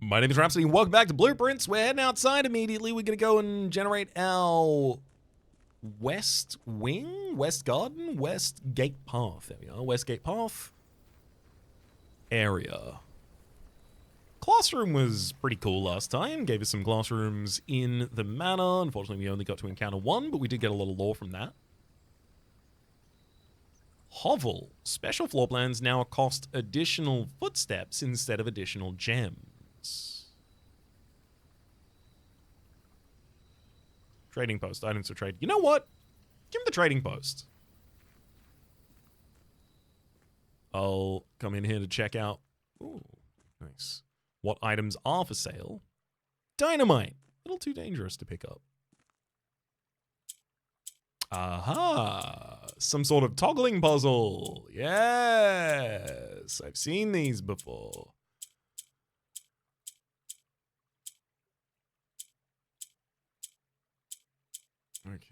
My name is Rhapsody, and welcome back to Blueprints. We're heading outside immediately. We're going to go and generate our west wing, west garden, west gate path. There we are, west gate path area. Classroom was pretty cool last time. Gave us some classrooms in the manor. Unfortunately, we only got to encounter one, but we did get a lot of lore from that. Hovel. Special floor plans now cost additional footsteps instead of additional gems. Trading post. Items to trade. You know what? Give me the trading post. I'll come in here to check out. Ooh, nice. What items are for sale? Dynamite. A little too dangerous to pick up. Aha. Some sort of toggling puzzle. Yes. I've seen these before.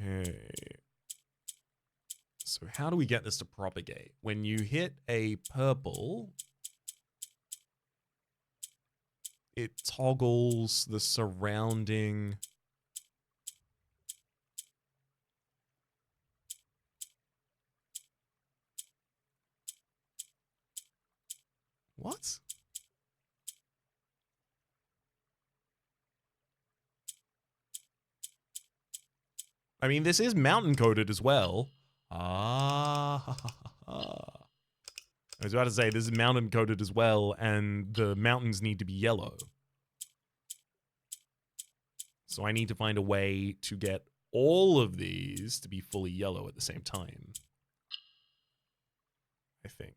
Okay. So how do we get this to propagate? When you hit a purple, it toggles the surrounding. What? I mean, this is mountain coded as well. Ah. I was about to say, this is mountain coded as well, and the mountains need to be yellow. So I need to find a way to get all of these to be fully yellow at the same time. I think.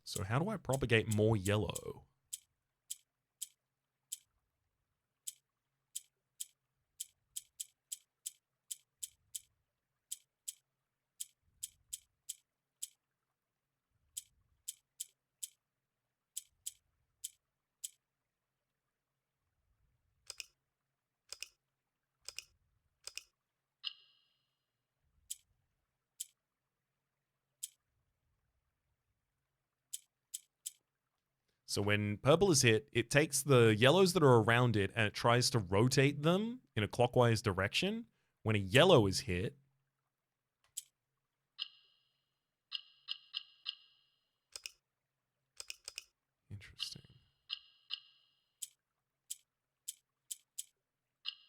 So how do I propagate more yellow? So when purple is hit, it takes the yellows that are around it and it tries to rotate them in a clockwise direction. When a yellow is hit, interesting.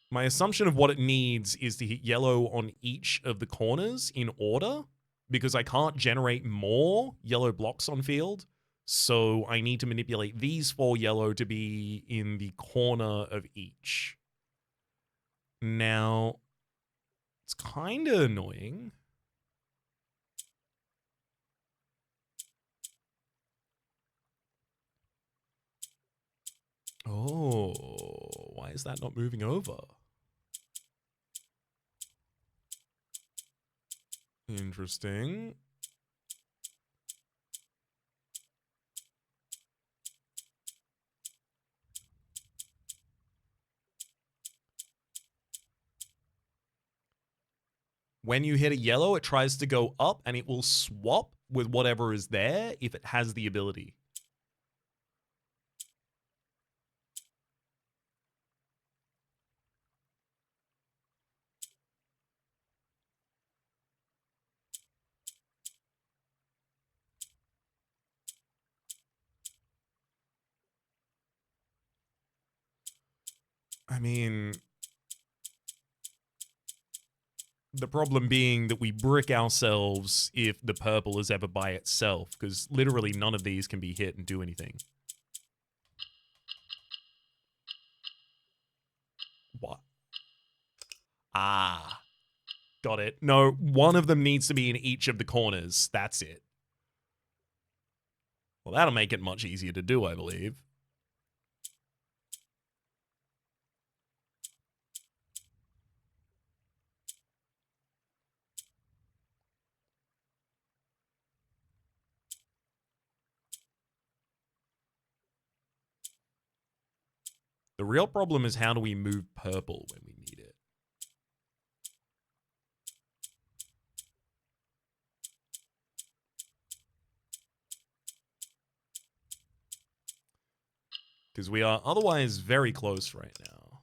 My assumption of what it needs is to hit yellow on each of the corners in order, because I can't generate more yellow blocks on field. So I need to manipulate these 4 yellow to be in the corner of each. Now, it's kind of annoying. Oh, why is that not moving over? Interesting. When you hit a yellow, it tries to go up and it will swap with whatever is there if it has the ability. I mean, the problem being that we brick ourselves if the purple is ever by itself, because literally none of these can be hit and do anything. What? Ah, got it. No, one of them needs to be in each of the corners. That's it. Well, that'll make it much easier to do, I believe. The real problem is how do we move purple when we need it? because we are otherwise very close right now.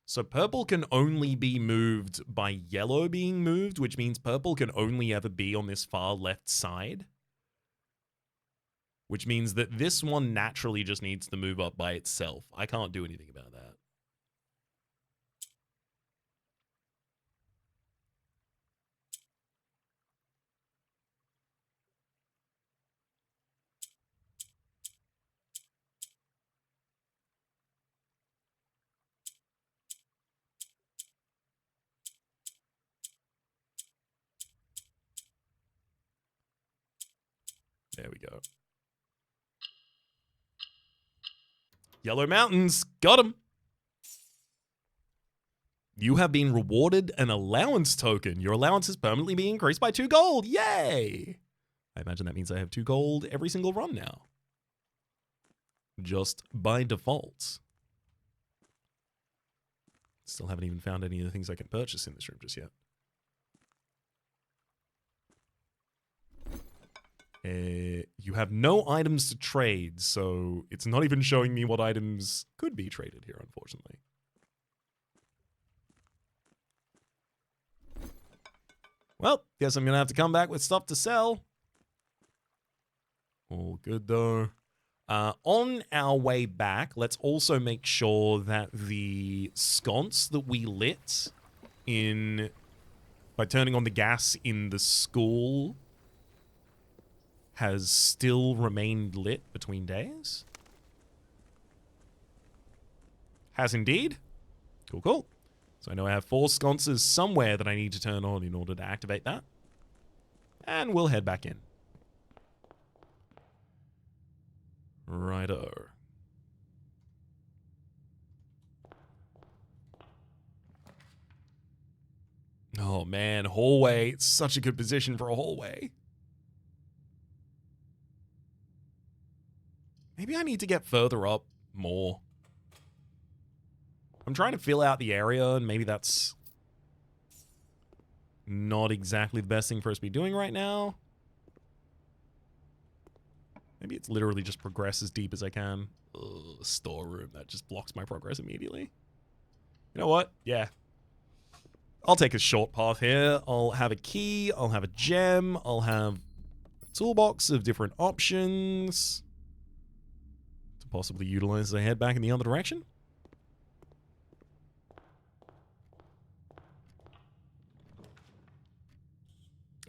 So purple can only be moved by yellow being moved, which means purple can only ever be on this far left side. Which means that this one naturally just needs to move up by itself. I can't do anything about that. There we go. Yellow Mountains, got him. You have been rewarded an allowance token. Your allowance is permanently being increased by 2 gold. Yay! I imagine that means I have 2 gold every single run now. Just by default. Still haven't even found any of the things I can purchase in this room just yet. You have no items to trade, so it's not even showing me what items could be traded here, unfortunately. Well, guess I'm going to have to come back with stuff to sell. All good, though. On our way back, let's also make sure that the sconce that we lit by turning on the gas in the school has still remained lit between days. Has indeed. Cool, cool. So I know I have 4 sconces somewhere that I need to turn on in order to activate that. And we'll head back in. Righto. Oh man, hallway. It's such a good position for a hallway. Maybe I need to get further up more. I'm trying to fill out the area, and maybe that's not exactly the best thing for us to be doing right now. Maybe it's literally just progress as deep as I can. Ugh, storeroom, that just blocks my progress immediately. You know what? Yeah. I'll take a short path here. I'll have a key, I'll have a gem, I'll have a toolbox of different options to possibly utilize as I head back in the other direction.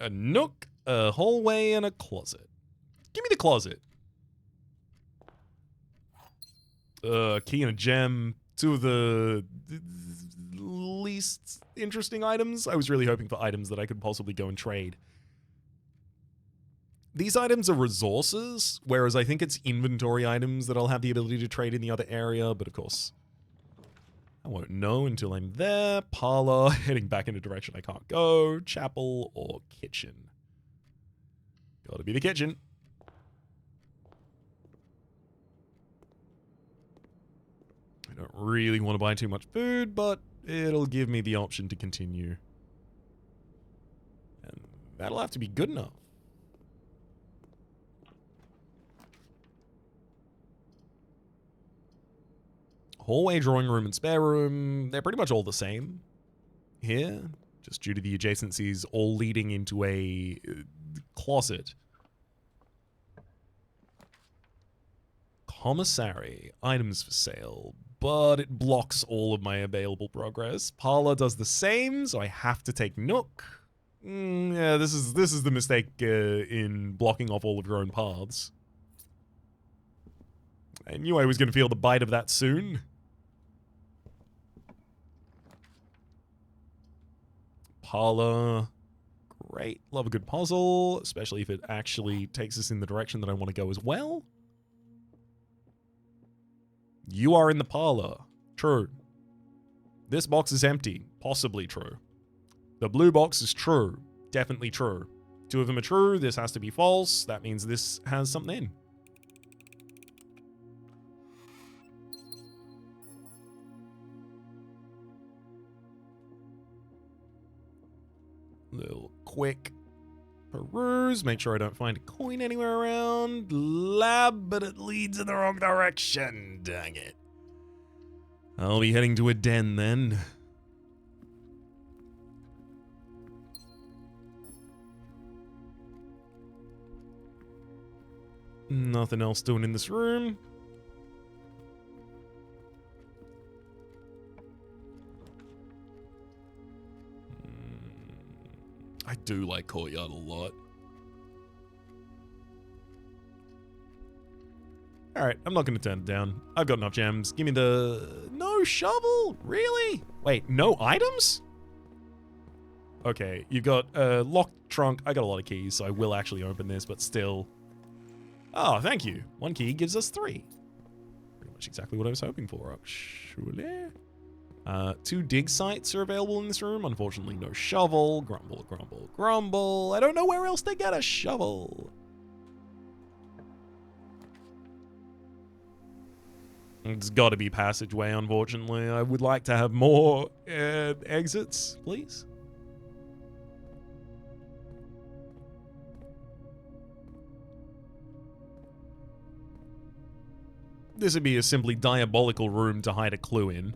A nook, a hallway, and a closet. Give me the closet. Key and a gem. 2 of the least interesting items. I was really hoping for items that I could possibly go and trade. These items are resources, whereas I think it's inventory items that I'll have the ability to trade in the other area, but of course, I won't know until I'm there. Parlor, heading back in a direction I can't go. Chapel or kitchen. Gotta be the kitchen. I don't really want to buy too much food, but it'll give me the option to continue. And that'll have to be good enough. Hallway, drawing room, and spare room, they're pretty much all the same here, just due to the adjacencies all leading into a closet. Commissary, items for sale, but it blocks all of my available progress. Parlor does the same, so I have to take Nook. Yeah, this is the mistake in blocking off all of your own paths. I knew I was going to feel the bite of that soon. Parlor, great. Love a good puzzle, especially if it actually takes us in the direction that I want to go as well. You are in the parlor. True. This box is empty. Possibly true. The blue box is true. Definitely true. 2 of them are true. This has to be false. That means this has something in. Little quick Peruse, make sure I don't find a coin anywhere around. Lab, but it leads in the wrong direction. Dang it. I'll be heading to a den then. Nothing else doing in this room. I do like Courtyard a lot. Alright, I'm not going to turn it down. I've got enough gems. Give me the... No shovel? Really? Wait, no items? Okay, you've got a locked trunk. I got a lot of keys, so I will actually open this, but still... Oh, thank you. 1 key gives us 3. Pretty much exactly what I was hoping for, actually. 2 dig sites are available in this room. Unfortunately, no shovel. Grumble, grumble, grumble. I don't know where else to get a shovel. It's got to be passageway, unfortunately. I would like to have more exits, please. This would be a simply diabolical room to hide a clue in.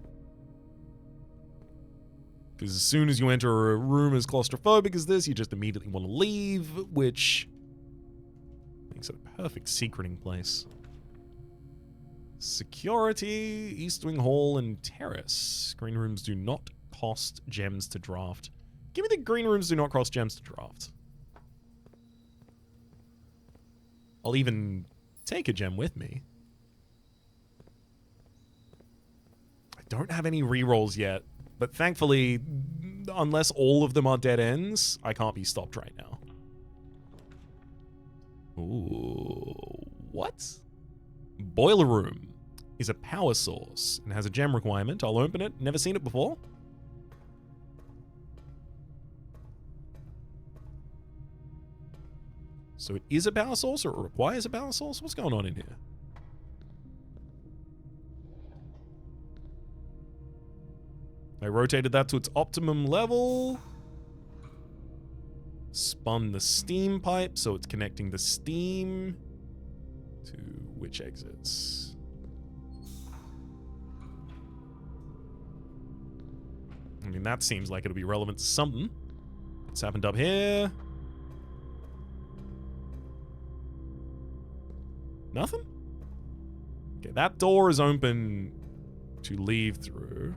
Because as soon as you enter a room as claustrophobic as this, you just immediately want to leave, which makes it a perfect secreting place. Security, East Wing Hall, and Terrace. Green rooms do not cost gems to draft. Give me the green rooms do not cost gems to draft. I'll even take a gem with me. I don't have any rerolls yet, but thankfully, unless all of them are dead ends, I can't be stopped right now. Ooh, what? Boiler room is a power source and has a gem requirement. I'll open it. Never seen it before. So it is a power source, or it requires a power source? What's going on in here? I rotated that to its optimum level. Spun the steam pipe, so it's connecting the steam to which exits? I mean, that seems like it'll be relevant to something. What's happened up here? Nothing? Okay, that door is open to leave through.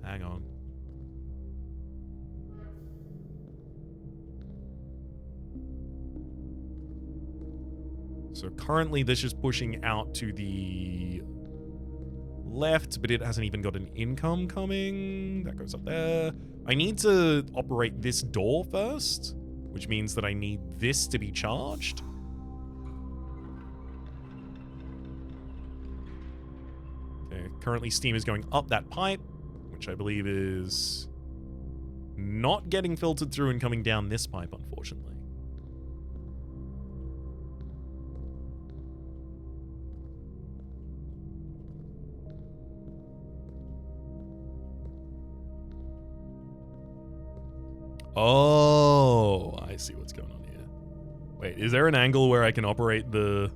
Hang on. So currently this is pushing out to the left, but it hasn't even got an income coming. That goes up there. I need to operate this door first, which means that I need this to be charged. Okay, currently steam is going up that pipe, which I believe is not getting filtered through and coming down this pipe, unfortunately. Oh, I see what's going on here. Wait, is there an angle where I can operate the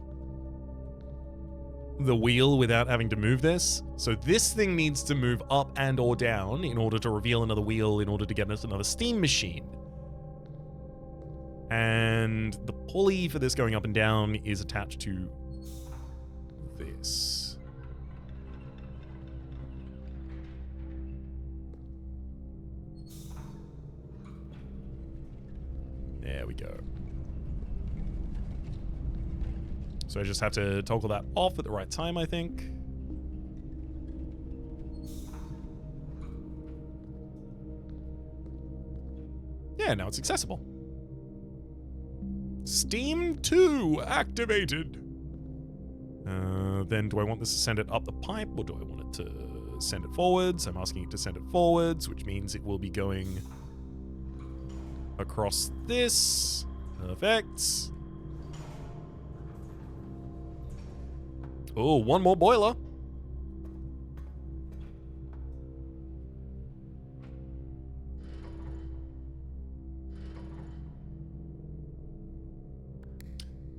wheel without having to move this? So this thing needs to move up and or down in order to reveal another wheel in order to get us another steam machine. And the pulley for this going up and down is attached to this. There we go. So I just have to toggle that off at the right time, I think. Yeah, now it's accessible. Steam 2 activated. Then do I want this to send it up the pipe, or do I want it to send it forwards? I'm asking it to send it forwards, which means it will be going across this. Perfect. Oh, one more boiler.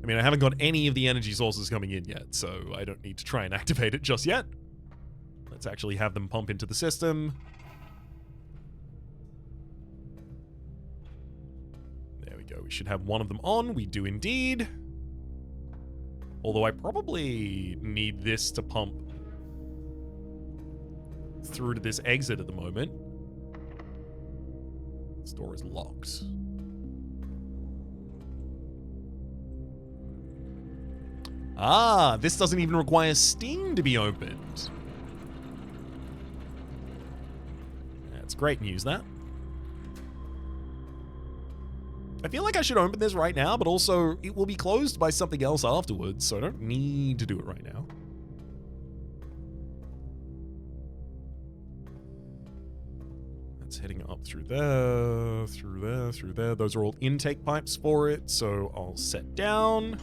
I mean, I haven't got any of the energy sources coming in yet, so I don't need to try and activate it just yet. Let's actually have them pump into the system. There we go. We should have one of them on. We do indeed. Although I probably need this to pump through to this exit at the moment. This door is locked. Ah, this doesn't even require Steam to be opened. That's great news, that. I feel like I should open this right now, but also it will be closed by something else afterwards, so I don't need to do it right now. That's heading up through there, through there, through there. Those are all intake pipes for it, so I'll set down.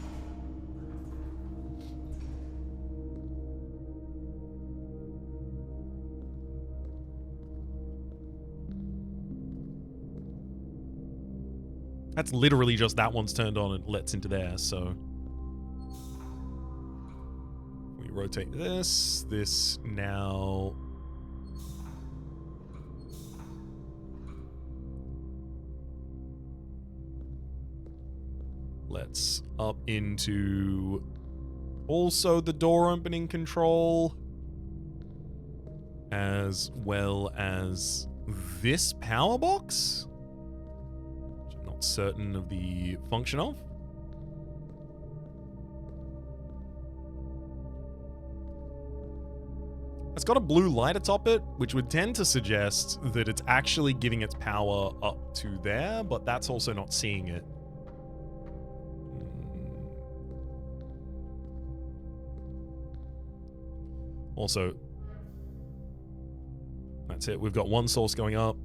That's literally just that one's turned on and lets into there, so. We rotate this, this now. Let's up into also the door opening control, as well as this power box. Certain of the function of. It's got a blue light atop it, which would tend to suggest that it's actually giving its power up to there, but that's also not seeing it. Also, that's it. We've got one source going up.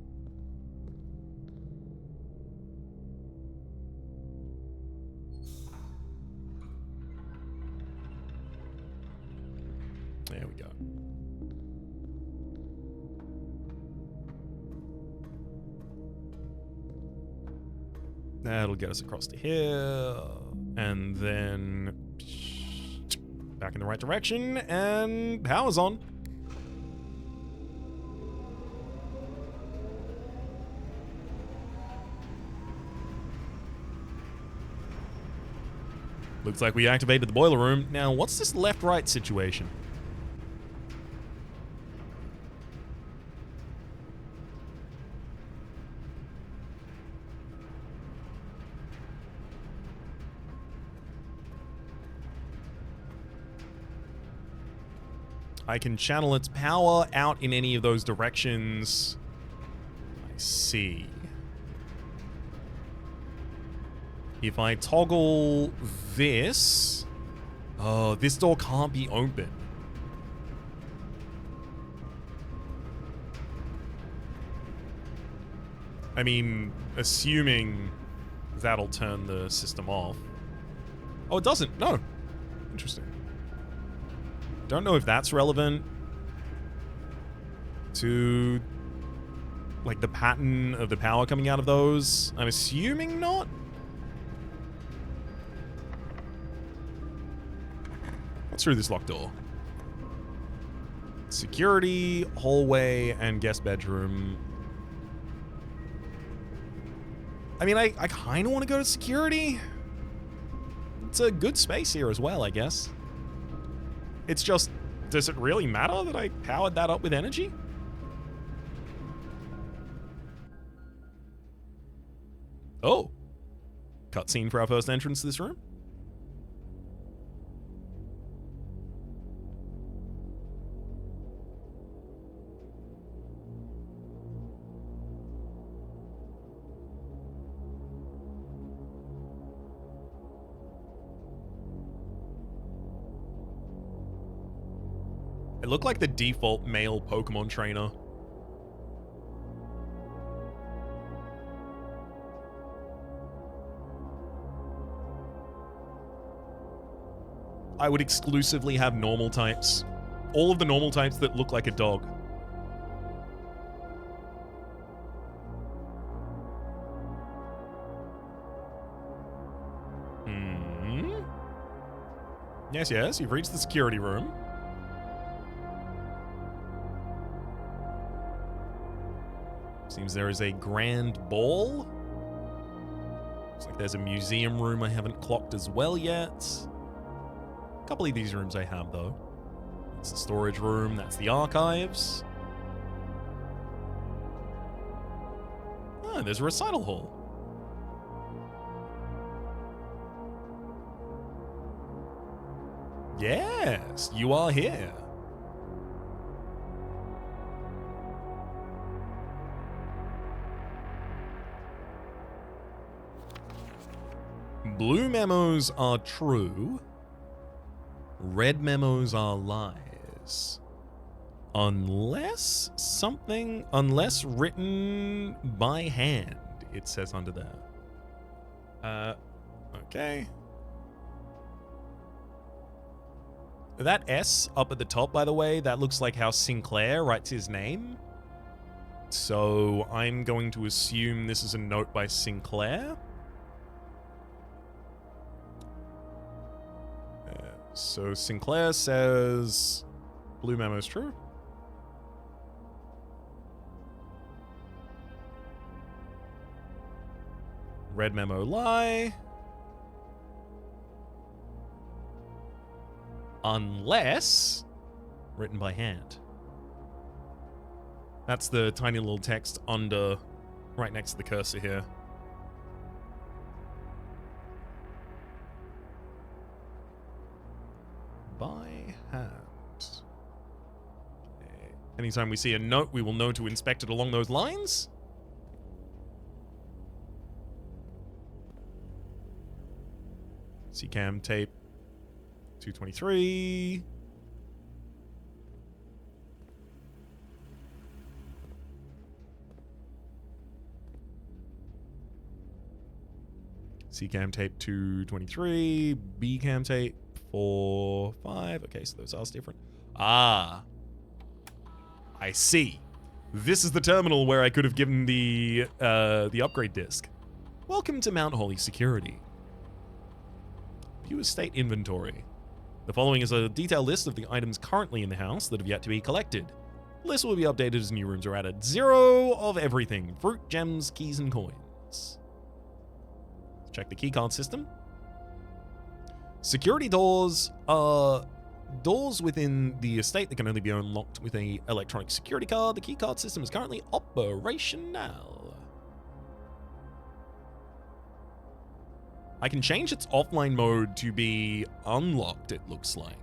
There we go. That'll get us across to here. And then back in the right direction, and power's on. Looks like we activated the boiler room. Now, what's this left-right situation? I can channel its power out in any of those directions. I see. If I toggle this... Oh, this door can't be open. I mean, assuming that'll turn the system off. Oh, it doesn't. No. Interesting. Don't know if that's relevant to, like, the pattern of the power coming out of those. I'm assuming not. What's through this locked door? Security, hallway, and guest bedroom. I mean, I kind of want to go to security. It's a good space here as well, I guess. It's just, does it really matter that I powered that up with energy? Oh. Cutscene for our first entrance to this room. It looked like the default male Pokemon trainer. I would exclusively have normal types. All of the normal types that look like a dog. Yes, yes, you've reached the security room. Seems there is a grand ball. Looks like there's a museum room I haven't clocked as well yet. A couple of these rooms I have, though. That's the storage room, that's the archives. Oh, there's a recital hall. Yes, you are here. Blue memos are true. Red memos are lies. Unless written by hand, it says under there. Okay. That S up at the top, by the way, that looks like how Sinclair writes his name. So I'm going to assume this is a note by Sinclair. So Sinclair says blue memo is true. Red memo lie. Unless written by hand. That's the tiny little text under, right next to the cursor here. By hand. Okay. Anytime we see a note, we will know to inspect it along those lines. CCAM tape 223. CCAM tape 223. BCAM tape 4, 5. Okay, so those are different. Ah. I see. This is the terminal where I could have given the upgrade disc. Welcome to Mount Holly Security. View estate inventory. The following is a detailed list of the items currently in the house that have yet to be collected. The list will be updated as new rooms are added. 0 of everything. Fruit, gems, keys, and coins. Let's check the keycard system. Security doors are doors within the estate that can only be unlocked with an electronic security card. The keycard system is currently operational. I can change its offline mode to be unlocked, it looks like.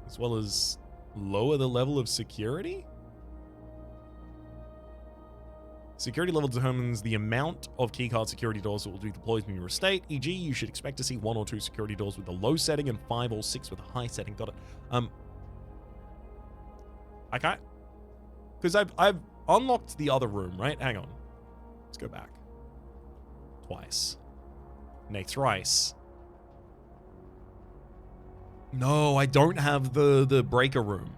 As well as lower the level of security? Security level determines the amount of keycard security doors that will be deployed in your estate. E.g., you should expect to see 1 or 2 security doors with a low setting and 5 or 6 with a high setting. Got it. I can't... Because I've unlocked the other room, right? Hang on. Let's go back. Twice. Nay, thrice. No, I don't have the breaker room.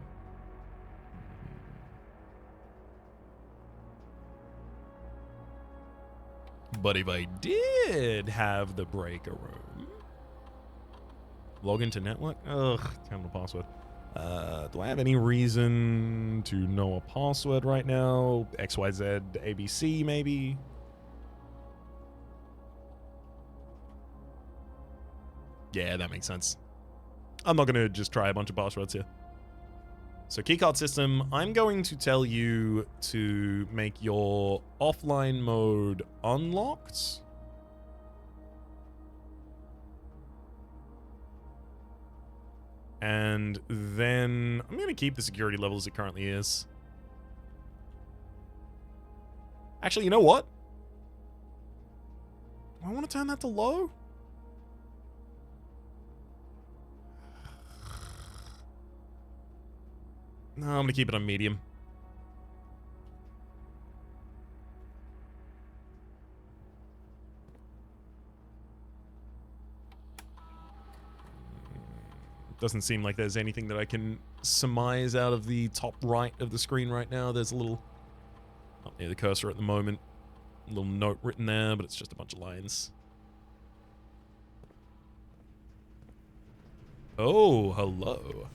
But if I did have the breaker room... Log into network? Ugh, terminal password. Do I have any reason to know a password right now? XYZ ABC, maybe? Yeah, that makes sense. I'm not going to just try a bunch of passwords here. So keycard system, I'm going to tell you to make your offline mode unlocked. And then I'm going to keep the security level as it currently is. Actually, you know what? Do I want to turn that to low? No, I'm going to keep it on medium. Doesn't seem like there's anything that I can surmise out of the top right of the screen right now. There's a little, up near the cursor at the moment, a little note written there, but it's just a bunch of lines. Oh, hello.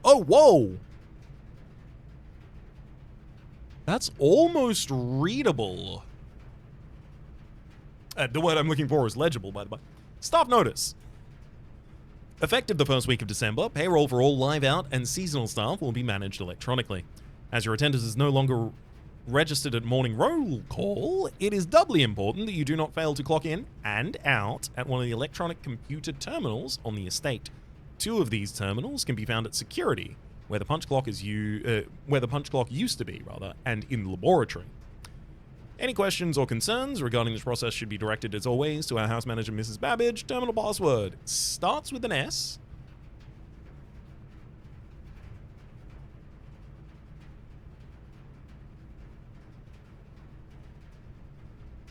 Oh, whoa! That's almost readable. The word I'm looking for is legible, by the way. Staff notice. Effective the first week of December, payroll for all live out and seasonal staff will be managed electronically. As your attendance is no longer registered at morning roll call, it is doubly important that you do not fail to clock in and out at one of the electronic computer terminals on the estate. 2 of these terminals can be found at security, where the punch clock used to be, and in the laboratory. Any questions or concerns regarding this process should be directed, as always, to our house manager, Mrs. Babbage. Terminal password starts with an S.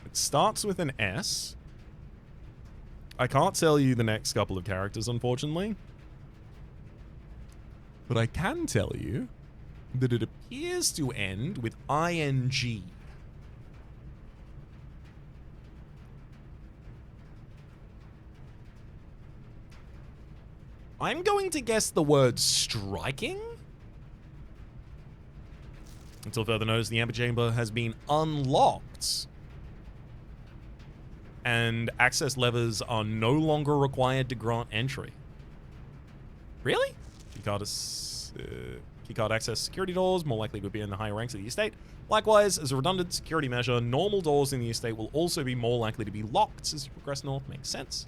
It starts with an S. I can't tell you the next couple of characters, unfortunately. But I can tell you that it appears to end with ING. I'm going to guess the word striking. Until further notice, the antechamber has been unlocked. And access levers are no longer required to grant entry. Really? Keycard access security doors more likely to be in the higher ranks of the estate. Likewise, as a redundant security measure, normal doors in the estate will also be more likely to be locked as you progress north. Makes sense.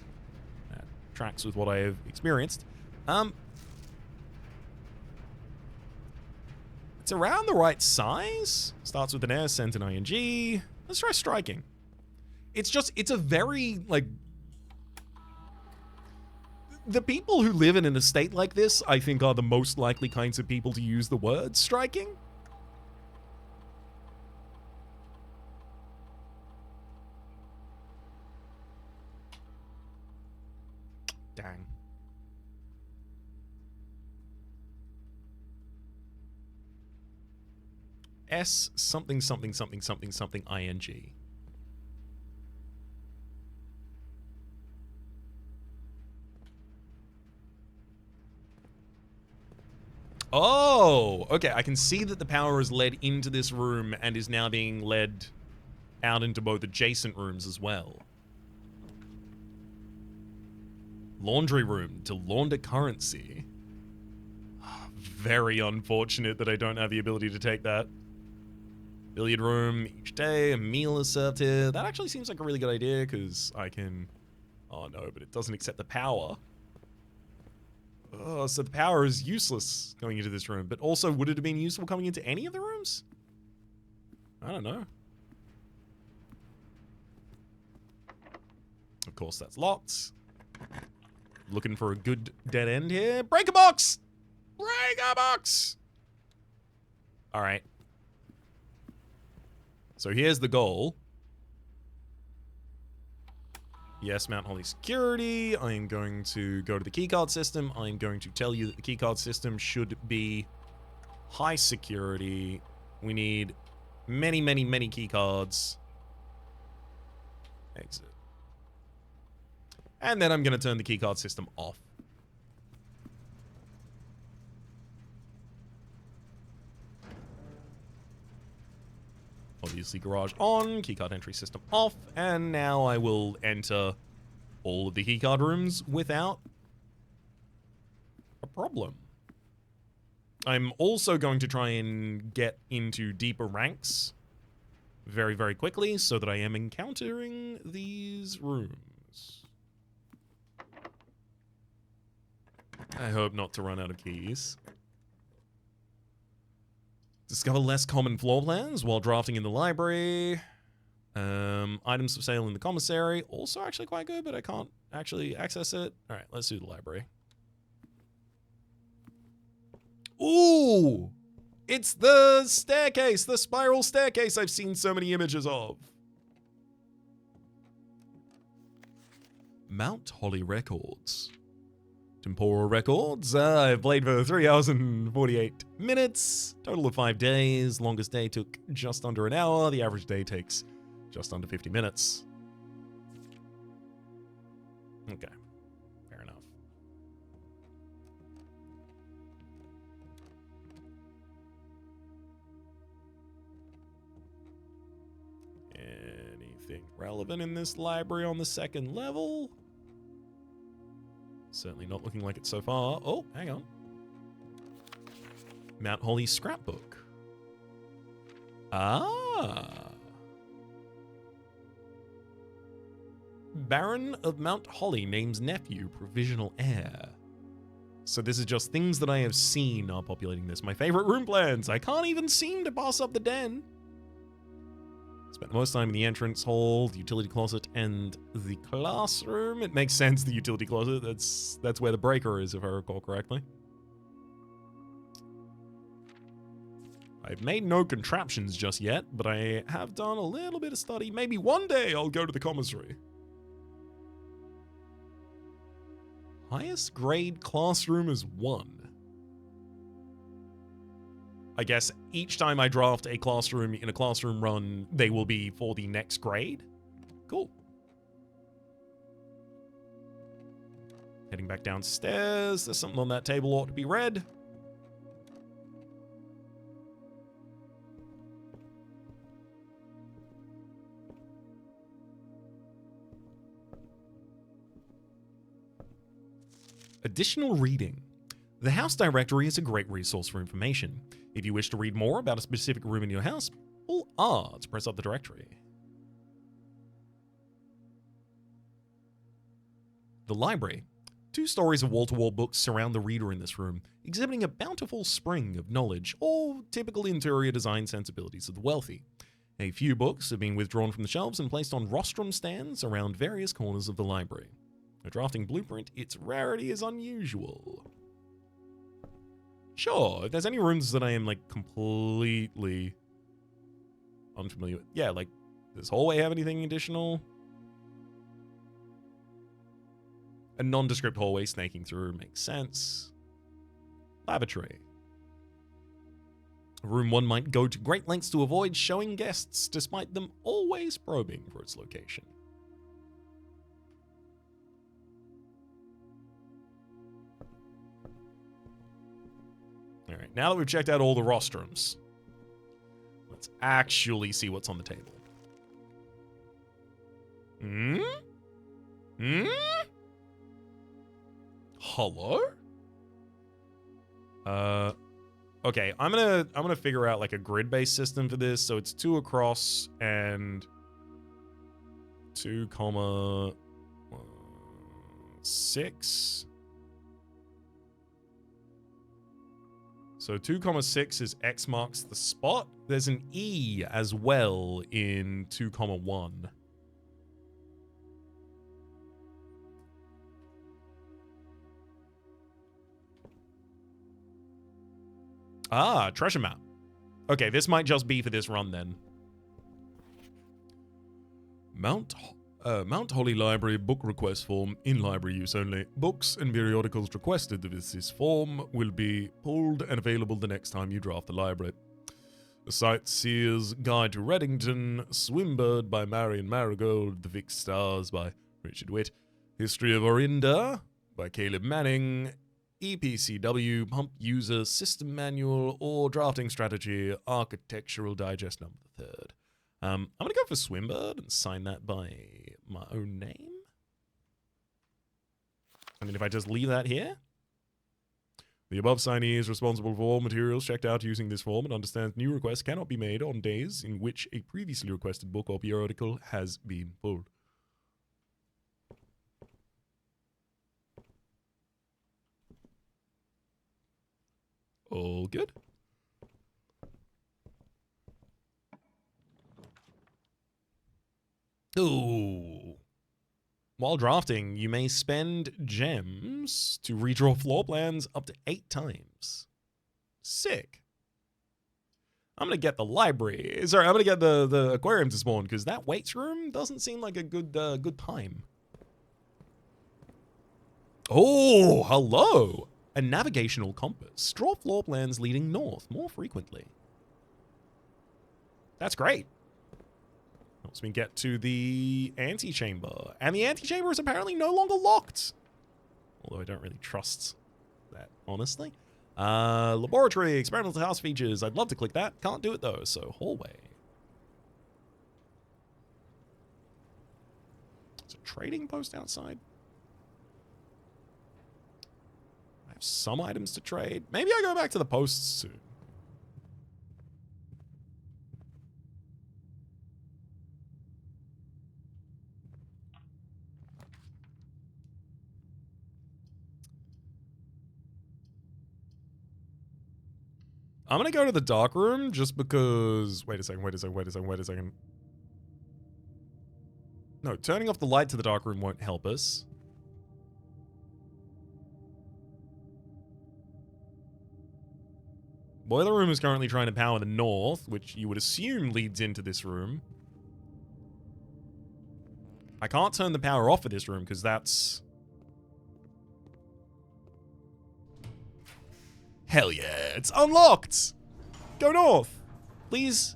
That tracks with what I have experienced. It's around the right size. Starts with an S, ends in ING. Let's try striking. It's a very, like... The people who live in an estate like this, I think, are the most likely kinds of people to use the word striking. Dang. S something something something something something ING. Oh, okay. I can see that the power is led into this room and is now being led out into both adjacent rooms as well. Laundry room to launder currency. Very unfortunate that I don't have the ability to take that. Billiard room each day, a meal is served here. That actually seems like a really good idea because I can... Oh no, but it doesn't accept the power. Oh, so the power is useless going into this room. But also, would it have been useful coming into any of the rooms? I don't know. Of course, that's locked. Looking for a good dead end here. Break a box! Break a box! Alright. So here's the goal. Yes, Mount Holly security. I am going to go to the keycard system. I'm going to tell you that the keycard system should be high security. We need many, many, many keycards. Exit. And then I'm going to turn the keycard system off. Obviously, garage on, keycard entry system off, and now I will enter all of the keycard rooms without a problem. I'm also going to try and get into deeper ranks very, very quickly so that I am encountering these rooms. I hope not to run out of keys. Discover less common floor plans while drafting in the library. Items for sale in the commissary. Also actually quite good, but I can't actually access it. All right, let's do the library. Ooh! It's the staircase, the spiral staircase I've seen so many images of. Mount Holly Records. Temporal records. I've played for 3 hours and 48 minutes. Total of 5 days. Longest day took just under an hour. The average day takes just under 50 minutes. Okay. Fair enough. anything relevant in this library on the second level? Certainly not looking like it so far. Oh, hang on. Mount Holly scrapbook. Ah. Baron of Mount Holly names nephew provisional heir. So this is just things that I have seen are populating this. My favorite room plans. I can't even seem to pass up the den. Spent the most time in the entrance hall, the utility closet, and the classroom. It makes sense, the utility closet. That's where the breaker is, if I recall correctly. I've made no contraptions just yet, but I have done a little bit of study. Maybe one day I'll go to the commissary. Highest grade classroom is 1. I guess each time I draft a classroom in a classroom run, they will be for the next grade. Cool. Heading back downstairs. There's something on that table ought to be read. Additional reading. The house directory is a great resource for information. If you wish to read more about a specific room in your house, pull R to press up the directory. The library. 2 stories of wall-to-wall books surround the reader in this room, exhibiting a bountiful spring of knowledge or typical interior design sensibilities of the wealthy. A few books have been withdrawn from the shelves and placed on rostrum stands around various corners of the library. A drafting blueprint, its rarity is unusual. Sure, if there's any rooms that I am, like, completely unfamiliar with. Yeah, like, does this hallway have anything additional? A nondescript hallway snaking through makes sense. Lavatory. A room one might go to great lengths to avoid showing guests, despite them always probing for its location. Alright, now that we've checked out all the rostrums, let's actually see what's on the table. Hello? Okay, I'm gonna figure out like a grid-based system for this, so it's 2 across and 2, 6. So 2, 6 is X marks the spot. There's an E as well in 2, 1. Ah, treasure map. Okay, this might just be for this run then. Mount Holly Library book request form in library use only. Books and periodicals requested with this form will be pulled and available the next time you draft the library. The Sightseer's Guide to Reddington, Swimbird by Marion Marigold, The Vic Stars by Richard Witt, History of Orinda by Caleb Manning, EPCW Pump User System Manual or Drafting Strategy Architectural Digest number 3rd. I'm going to go for Swimbird and sign that by my own name. And then if I just leave that here. The above signee is responsible for all materials checked out using this form and understands new requests cannot be made on days in which a previously requested book or periodical has been pulled. All good. Ooh. While drafting, you may spend gems to redraw floor plans up to 8 times. Sick. I'm going to get the library. Sorry, I'm going to get the aquarium to spawn because that weights room doesn't seem like a good time. Oh, hello. A navigational compass. Draw floor plans leading north more frequently. That's great. Helps me get to the antechamber. And the antechamber is apparently no longer locked. Although I don't really trust that, honestly. Laboratory, experimental house features. I'd love to click that. Can't do it though, so hallway. trading post outside? I have some items to trade. Maybe I go back to the posts soon. I'm gonna go to the dark room just because... Wait a second. No, turning off the light to the dark room won't help us. Boiler room is currently trying to power the north, which you would assume leads into this room. I can't turn the power off for this room because that's... Hell yeah, it's unlocked! Go north, please.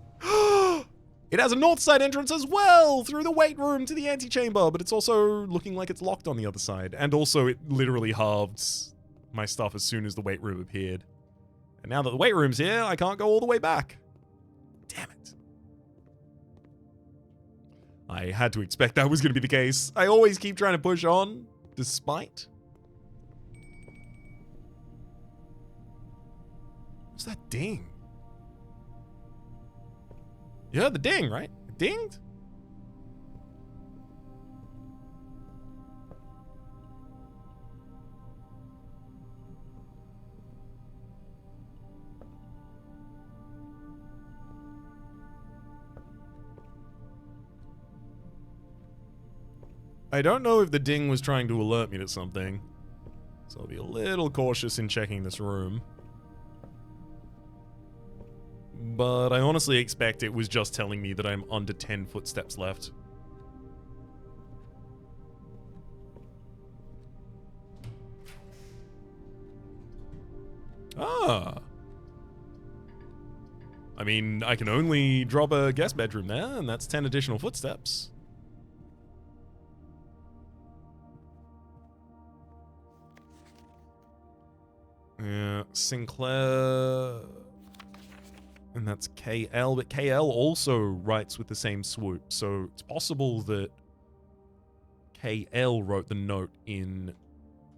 It has a north side entrance as well, through the weight room to the antechamber, but it's also looking like it's locked on the other side. And also, it literally halved my stuff as soon as the weight room appeared. And now that the weight room's here, I can't go all the way back. Damn it. I had to expect that was going to be the case. I always keep trying to push on, despite. What's that ding? You heard the ding, right? It dinged? I don't know if the ding was trying to alert me to something, so I'll be a little cautious in checking this room. But I honestly expect it was just telling me that I'm under 10 footsteps left. Ah. I mean, I can only drop a guest bedroom there, and that's 10 additional footsteps. Yeah, Sinclair... And that's KL, but KL also writes with the same swoop, so it's possible that KL wrote the note in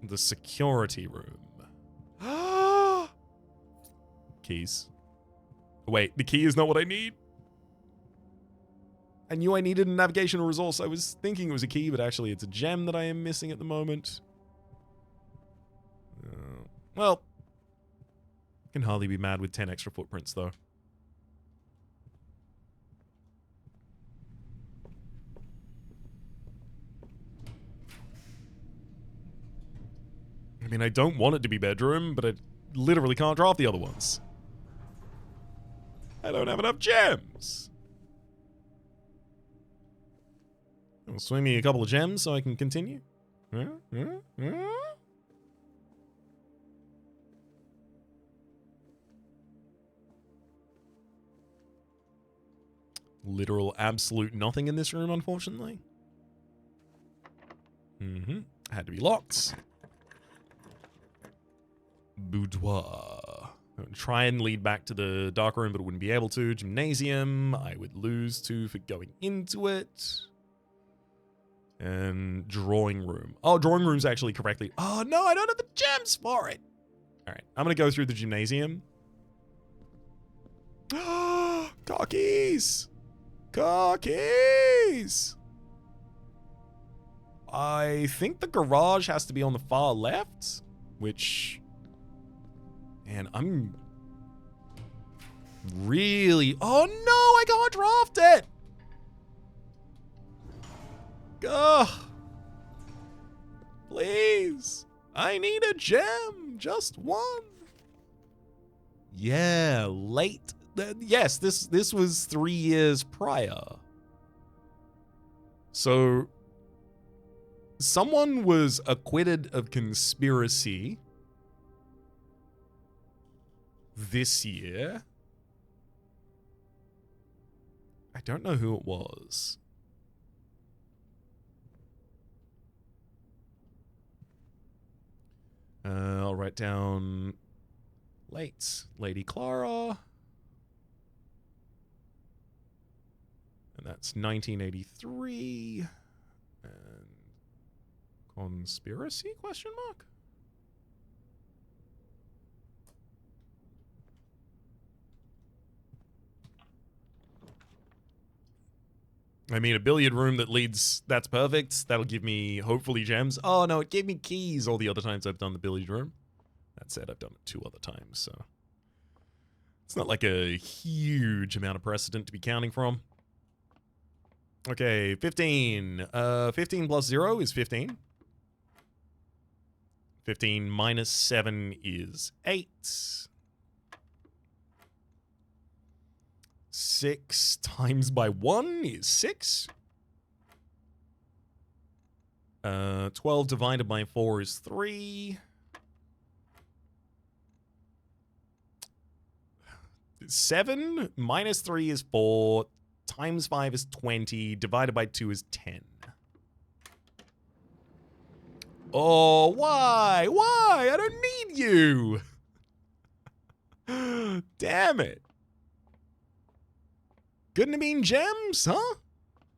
the security room. Keys. Wait, the key is not what I need? I knew I needed a navigational resource. I was thinking it was a key, but actually it's a gem that I am missing at the moment. Well, can hardly be mad with 10 extra footprints, though. I mean, I don't want it to be bedroom, but I literally can't draw off the other ones. I don't have enough gems. Well, swing me a couple of gems so I can continue. Literal absolute nothing in this room, unfortunately. Had to be locked. Boudoir. I would try and lead back to the dark room, but wouldn't be able to. Gymnasium. I would lose to for going into it. And drawing room. Oh, drawing room's actually correctly. Oh, no, I don't have the gems for it. All right, I'm going to go through the gymnasium. Car keys. Car keys. I think the garage has to be on the far left, which... And I'm really... Oh, no, I can't draft it. Ugh. Please. I need a gem. Just one. Yeah, late. Yes, this was 3 years prior. So, someone was acquitted of conspiracy this year. I don't know who it was. I'll write down late Lady Clara. And that's 1983. And Conspiracy, question mark? I mean, a billiard room that leads, that's perfect. That'll give me, hopefully, gems. Oh, no, it gave me keys all the other times I've done the billiard room. That said, I've done it 2 other times, so... It's not like a huge amount of precedent to be counting from. Okay, 15. 15 plus 0 is 15. 15 minus 7 is 8. 6 times by 1 is 6. 12 divided by 4 is 3. 7 minus 3 is 4. Times 5 is 20. Divided by 2 is 10. Oh, why? Why? I don't need you. Damn it. Couldn't have been gems, huh?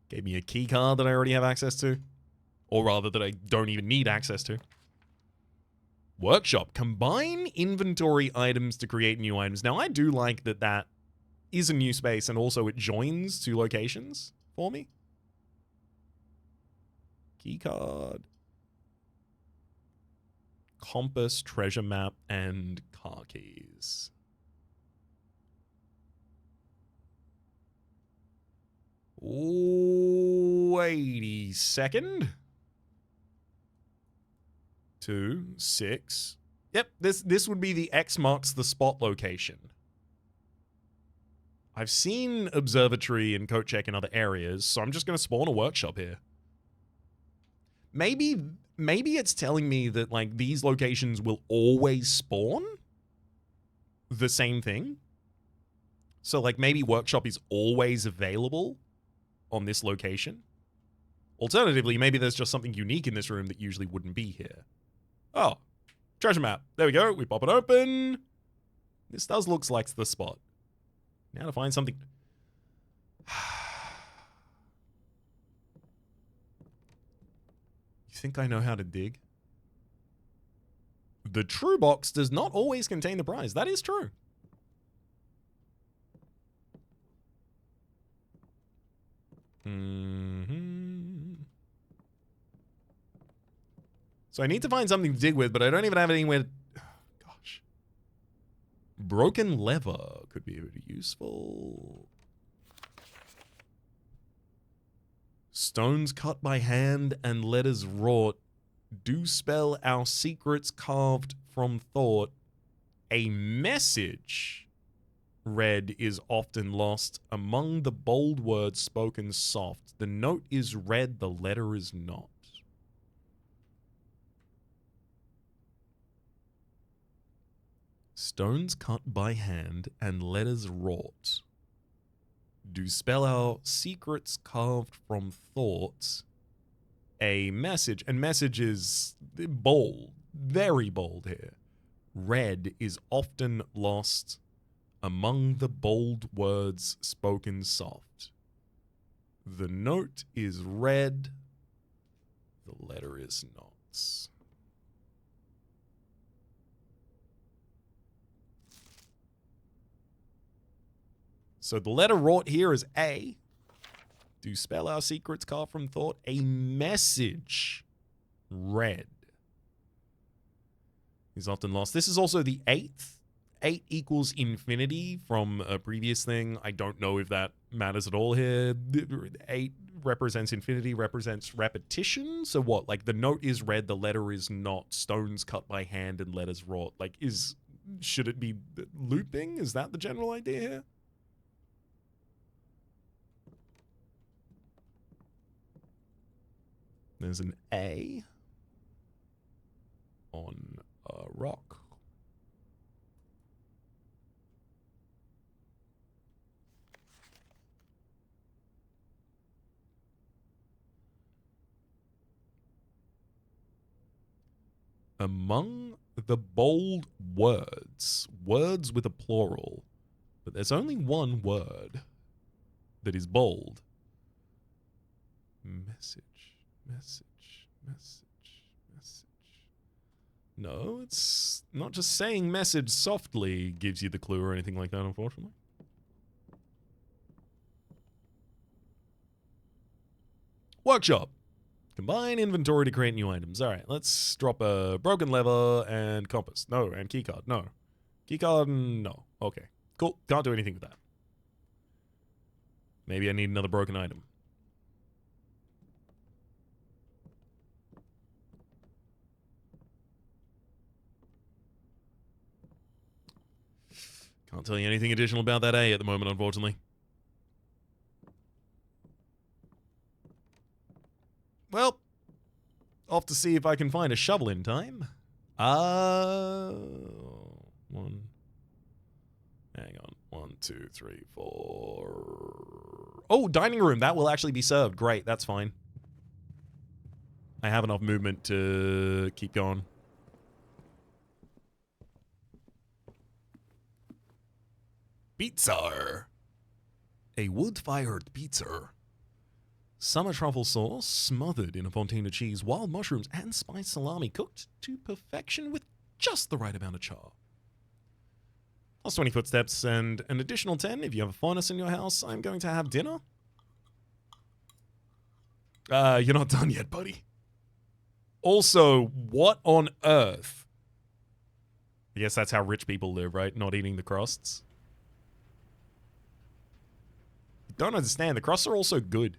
Gave me a key card that I already have access to. Or rather, that I don't even need access to. Workshop. Combine inventory items to create new items. Now, I do like that that is a new space, and also it joins 2 locations for me. Key card. Compass, treasure map, and car keys. Wait a second. 2, 6. Yep, this would be the X marks the spot location. I've seen observatory and coat check in other areas, so I'm just going to spawn a workshop here. Maybe it's telling me that, like, these locations will always spawn the same thing. So, like, maybe workshop is always available on this location. Alternatively, maybe there's just something unique in this room that usually wouldn't be here. Oh, treasure map. There we go. We pop it open. This does look like the spot. Now to find something. You think I know how to dig? The true box does not always contain the prize. That is true. So I need to find something to dig with, but I don't even have anywhere to... Gosh. Broken lever could be really useful. Stones cut by hand and letters wrought do spell our secrets carved from thought. A message read is often lost among the bold words spoken soft. The note is read, the letter is not. Stones cut by hand and letters wrought do spell our secrets carved from thoughts. A message, and message is bold, very bold here. Read is often lost among the bold words spoken soft. The note is read, the letter is not. So the letter wrought here is A. Do spell our secrets carved from thought. A message read is often lost. This is also the 8th. 8 equals infinity from a previous thing. I don't know if that matters at all here. 8 represents infinity, represents repetition. So what? Like, the note is read, the letter is not. Stones cut by hand and letters wrought. Like, should it be looping? Is that the general idea here? There's an A on a rock. Among the bold words, words with a plural, but there's only one word that is bold. Message, message, message, No, it's not just saying message softly gives you the clue or anything like that, unfortunately. Workshop. Combine inventory to create new items. All right, let's drop a broken lever and compass. No, and keycard. No. Keycard, no. Okay, cool. Can't do anything with that. Maybe I need another broken item. Can't tell you anything additional about that A at the moment, unfortunately. Well, off to see if I can find a shovel in time. One. Hang on. 1, 2, 3, 4. Oh, dining room. That will actually be served. Great. That's fine. I have enough movement to keep going. Pizza. A wood-fired pizza. Summer truffle sauce smothered in a fontaine of cheese, wild mushrooms, and spiced salami cooked to perfection with just the right amount of char. Plus 20 footsteps and an additional 10 if you have a furnace in your house. I'm going to have dinner. You're not done yet, buddy. Also, what on earth? I guess that's how rich people live, right? Not eating the crusts. Don't understand. The crusts are also good.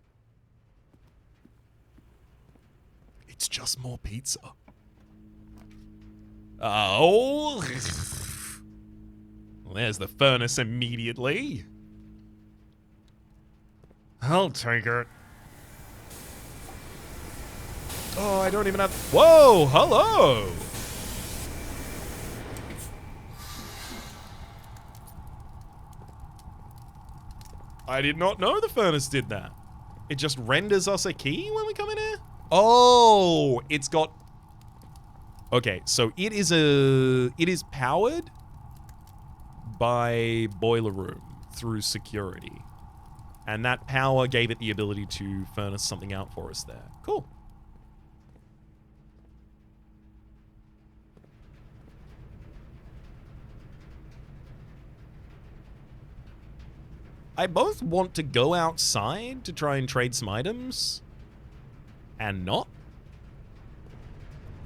It's just more pizza. Oh. Well, there's the furnace immediately. I'll take it. Oh, I don't even have... Whoa, hello. I did not know the furnace did that. It just renders us a key when we come in here? Oh, it's got... Okay, so it is powered by boiler room through security. And that power gave it the ability to furnace something out for us there. Cool. I both want to go outside to try and trade some items and not.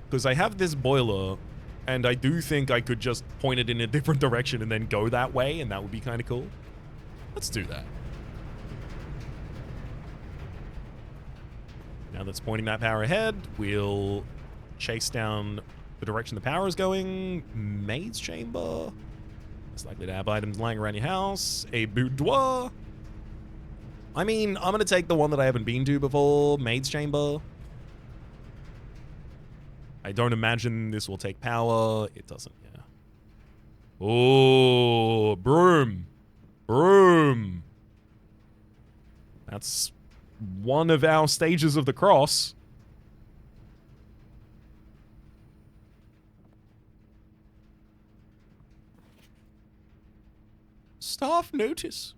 Because I have this boiler and I do think I could just point it in a different direction and then go that way, and that would be kind of cool. Let's do that. Now that's pointing that power ahead, we'll chase down the direction the power is going. Maid's chamber. It's likely to have items lying around your house. A boudoir. I mean, I'm going to take the one that I haven't been to before. Maid's chamber. I don't imagine this will take power. It doesn't, yeah. Oh, broom. Broom. That's one of our stages of the cross. Staff notice.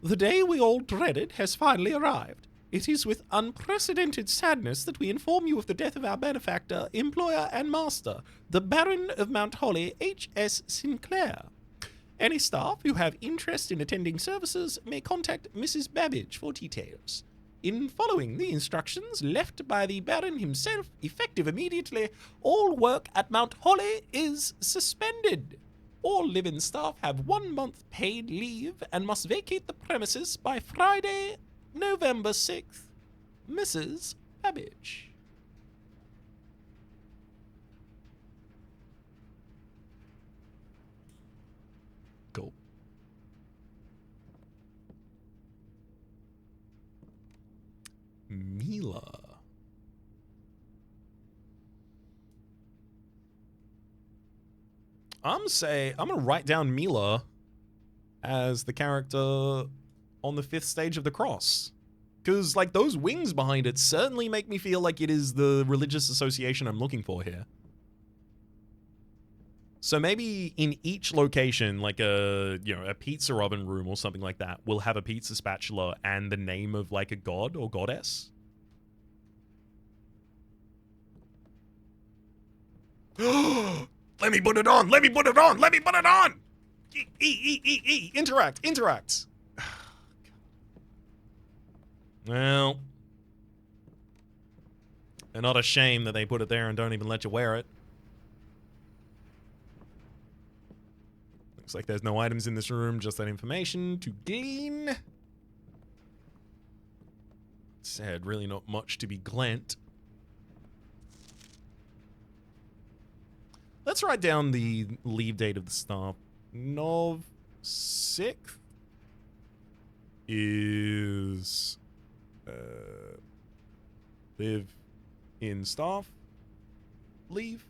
The day we all dreaded has finally arrived. It is with unprecedented sadness that we inform you of the death of our benefactor, employer, and master, the Baron of Mount Holly, H.S. Sinclair. Any staff who have interest in attending services may contact Mrs. Babbage for details. In following the instructions left by the Baron himself, effective immediately, all work at Mount Holly is suspended. All live-in staff have 1 month paid leave and must vacate the premises by Friday, November 6th. Mrs. Babbage. Cool. Mila. I'm gonna write down Mila as the character on the 5th stage of the cross. Because, like, those wings behind it certainly make me feel like it is the religious association I'm looking for here. So maybe in each location, like a pizza oven room or something like that, will have a pizza spatula and the name of, like, a god or goddess. Let me put it on! Let me put it on! Let me put it on! Interact! Interact! Well, and not a shame that they put it there and don't even let you wear it. Looks like there's no items in this room, just that information to glean. Sad, really not much to be glent. Let's write down the leave date of the staff. Nov 6th is live in staff leave.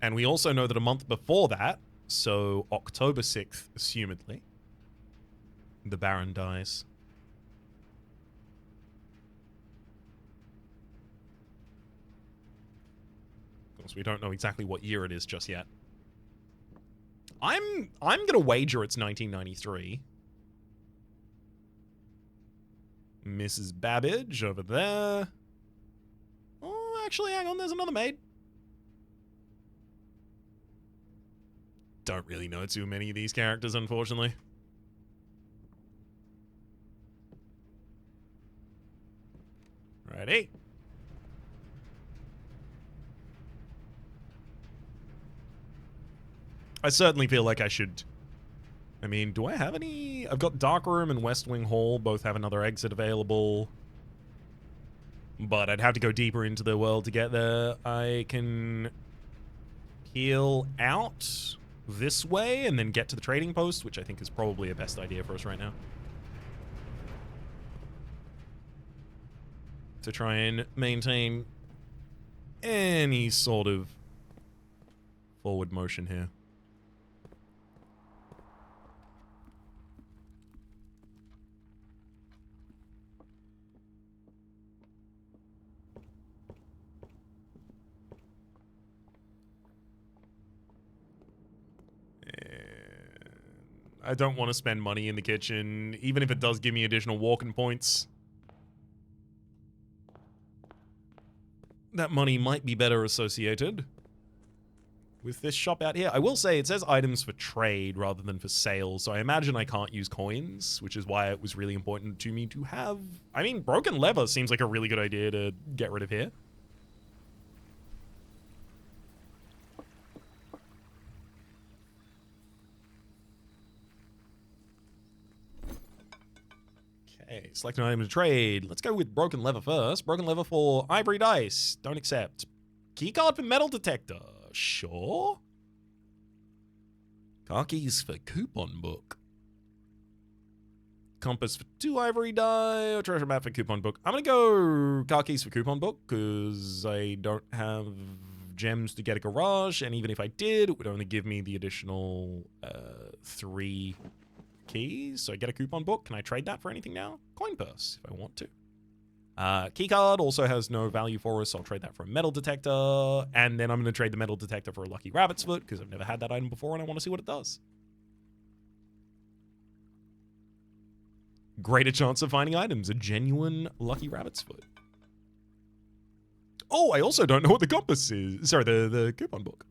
And we also know that a month before that, so October 6th, assumedly, the Baron dies. Of course, we don't know exactly what year it is just yet. I'm gonna wager it's 1993. Mrs. Babbage over there. Oh, actually, hang on, there's another maid. Don't really know too many of these characters, unfortunately. Righty. I certainly feel like I should... I mean, do I have any... I've got Dark Room and West Wing Hall. Both have another exit available. But I'd have to go deeper into the world to get there. I can heal out this way and then get to the trading post, which I think is probably a best idea for us right now. To try and maintain any sort of forward motion here. I don't want to spend money in the kitchen, even if it does give me additional walking points. That money might be better associated with this shop out here. I will say it says items for trade rather than for sale, so I imagine I can't use coins, which is why it was really important to me to have... I mean, broken leather seems like a really good idea to get rid of here. Okay, select an item to trade. Let's go with broken leather first. Broken leather for ivory dice. Don't accept. Keycard for metal detector. Sure. Car keys for coupon book. Compass for 2 ivory die. Or treasure map for coupon book. I'm going to go car keys for coupon book because I don't have gems to get a garage. And even if I did, it would only give me the additional 3 keys. So I get a coupon book. Can I trade that for anything now? Coin purse if I want to. Keycard also has no value for us, so I'll trade that for a metal detector. And then I'm going to trade the metal detector for a lucky rabbit's foot because I've never had that item before and I want to see what it does. Greater chance of finding items. A genuine lucky rabbit's foot. Oh, I also don't know what the compass is. Sorry, the coupon book.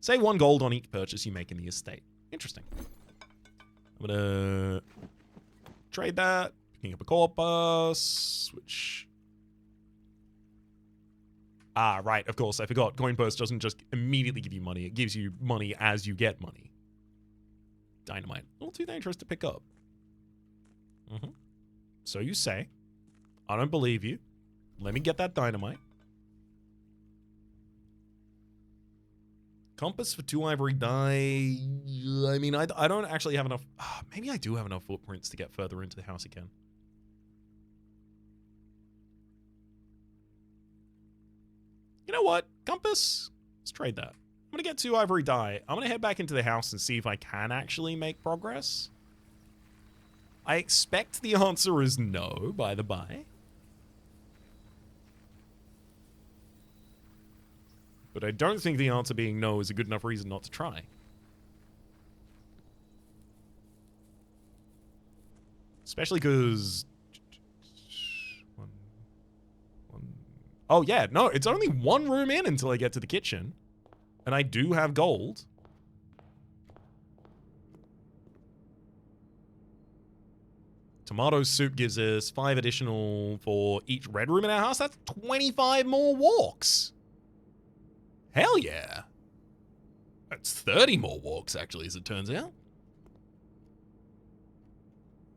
Save 1 gold on each purchase you make in the estate. Interesting. I'm going to trade that. Picking up a corpus, which... Ah, right, of course, I forgot. Coin purse doesn't just immediately give you money. It gives you money as you get money. Dynamite. A little too dangerous to pick up. So you say. I don't believe you. Let me get that dynamite. Compass for 2 ivory die. I mean, I don't actually have enough... maybe I do have enough footprints to get further into the house again. You know what? Compass? Let's trade that. I'm going to get 2 ivory die. I'm going to head back into the house and see if I can actually make progress. I expect the answer is no, by the by. But I don't think the answer being no is a good enough reason not to try. Especially because... Oh, yeah. No, it's only one room in until I get to the kitchen. And I do have gold. Tomato soup gives us 5 additional for each red room in our house. That's 25 more walks. Hell yeah. That's 30 more walks, actually, as it turns out.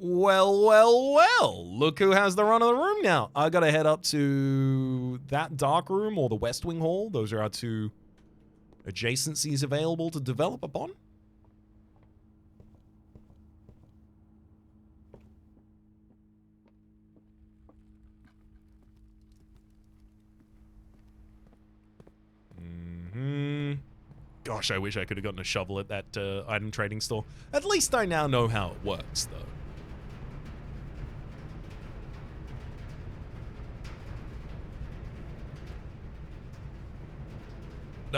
Well, well, well. Look who has the run of the room now. I gotta head up to that dark room or the West Wing Hall. Those are our 2 adjacencies available to develop upon. Gosh, I wish I could have gotten a shovel at that item trading store. At least I now know how it works, though.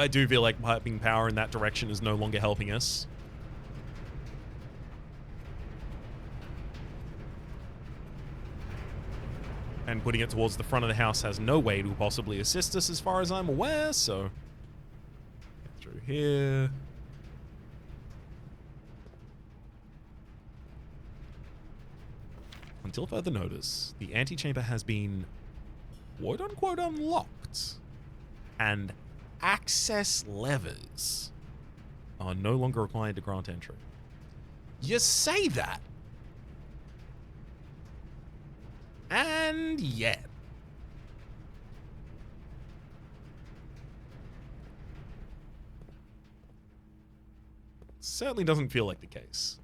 I do feel like piping power in that direction is no longer helping us. And putting it towards the front of the house has no way to possibly assist us as far as I'm aware, so... Through here... Until further notice, the antechamber has been quote-unquote unlocked, and access levers are no longer required to grant entry. You say that, and yet. Certainly doesn't feel like the case.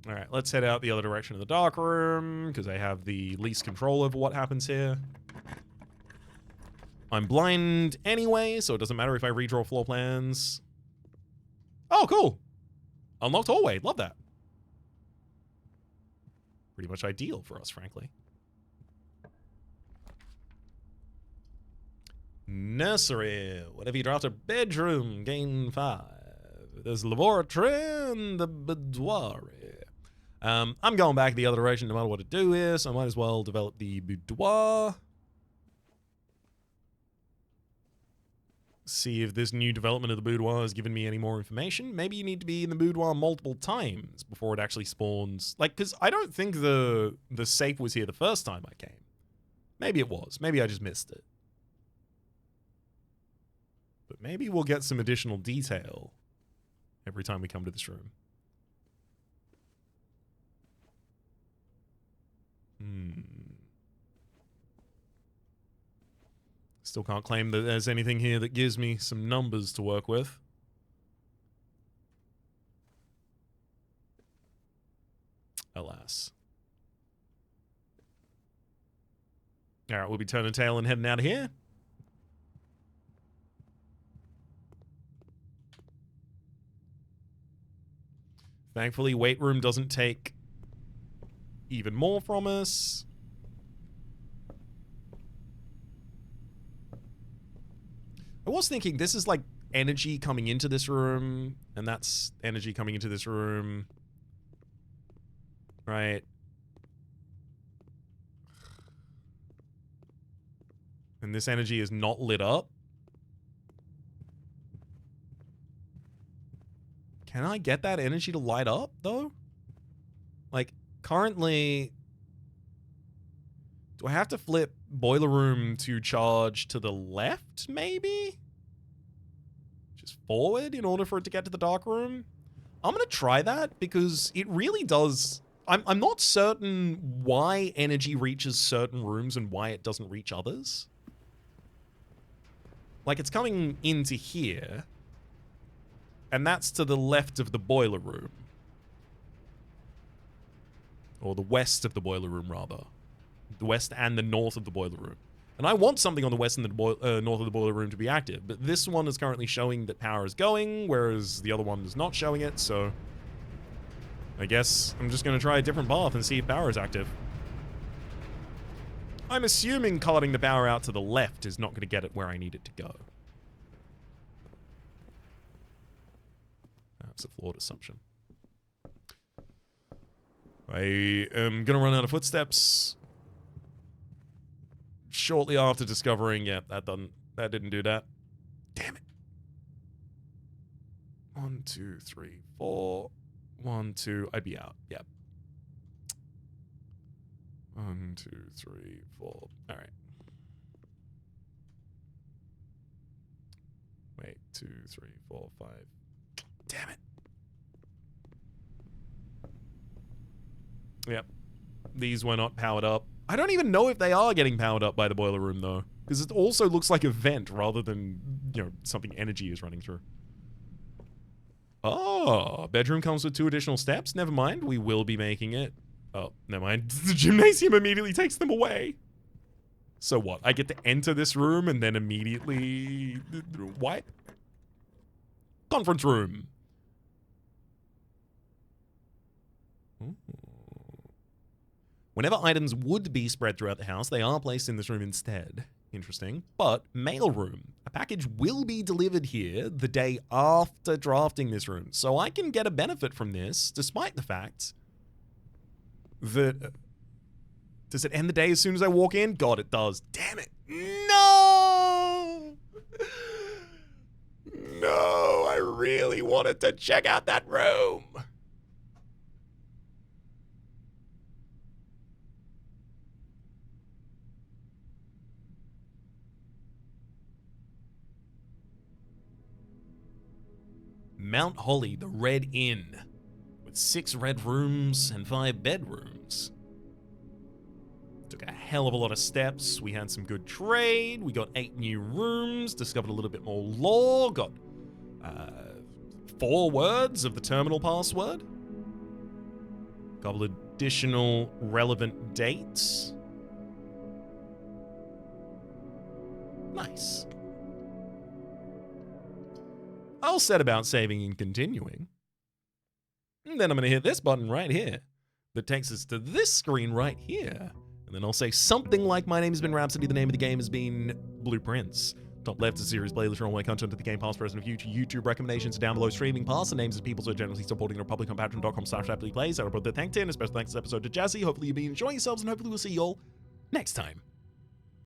All right, let's head out the other direction of the dark room, because I have the least control over what happens here. I'm blind anyway, so it doesn't matter if I redraw floor plans. Oh, cool. Unlocked hallway. Love that. Pretty much ideal for us, frankly. Nursery. Whatever you draft a bedroom, gain 5. There's laboratory and the boudoir. I'm going back the other direction no matter what to do here, so I might as well develop the boudoir. See if this new development of the boudoir has given me any more information. Maybe you need to be in the boudoir multiple times before it actually spawns. Like, because I don't think the safe was here the first time I came. Maybe it was. Maybe I just missed it. But maybe we'll get some additional detail every time we come to this room. Still can't claim that there's anything here that gives me some numbers to work with. Alas. Alright, we'll be turning tail and heading out of here. Thankfully, weight room doesn't take even more from us. I was thinking this is like energy coming into this room, and that's energy coming into this room. Right. And this energy is not lit up. Can I get that energy to light up, though? Like, currently... Do I have to flip boiler room to charge to the left, maybe? Just forward in order for it to get to the dark room? I'm going to try that because it really does... I'm not certain why energy reaches certain rooms and why it doesn't reach others. Like, it's coming into here, and that's to the left of the boiler room. Or the west of the boiler room, rather. The west and the north of the boiler room. And I want something on the west and the north of the boiler room to be active, but this one is currently showing that power is going, whereas the other one is not showing it, so... I guess I'm just going to try a different path and see if power is active. I'm assuming cutting the power out to the left is not going to get it where I need it to go. That's a flawed assumption. I am going to run out of footsteps shortly after discovering, yeah, that didn't do that. Damn it. 1, 2, 3, 4. 1, 2. I'd be out. Yep. 1, 2, 3, 4. All right. Wait. 2, 3, 4, 5. Damn it. Yep. These were not powered up. I don't even know if they are getting powered up by the boiler room, though. Because it also looks like a vent rather than, something energy is running through. Oh, bedroom comes with 2 additional steps? Never mind. We will be making it. Oh, never mind. The gymnasium immediately takes them away. So what? I get to enter this room and then immediately... What? Conference room. Ooh. Whenever items would be spread throughout the house, they are placed in this room instead. Interesting. But mailroom. A package will be delivered here the day after drafting this room. So I can get a benefit from this, despite the fact that... Does it end the day as soon as I walk in? God, it does. Damn it. No! No, I really wanted to check out that room. Mount Holly, the Red Inn, with 6 red rooms and 5 bedrooms. Took a hell of a lot of steps. We had some good trade. We got 8 new rooms, discovered a little bit more lore, got 4 words of the terminal password. Couple additional relevant dates. Nice. I'll set about saving and continuing. And then I'm going to hit this button right here that takes us to this screen right here. And then I'll say something like, my name has been Rhapsody, the name of the game has been Blueprints. Top left is series playlist for all my content to the Game Pass, present of future YouTube recommendations. Down below, streaming pass and names of people so generously supporting the Republic on patreon.com/RhapsodyPlays. I will put the thank to and a special thanks this episode to Jesse. Hopefully you've been enjoying yourselves and hopefully we'll see you all next time.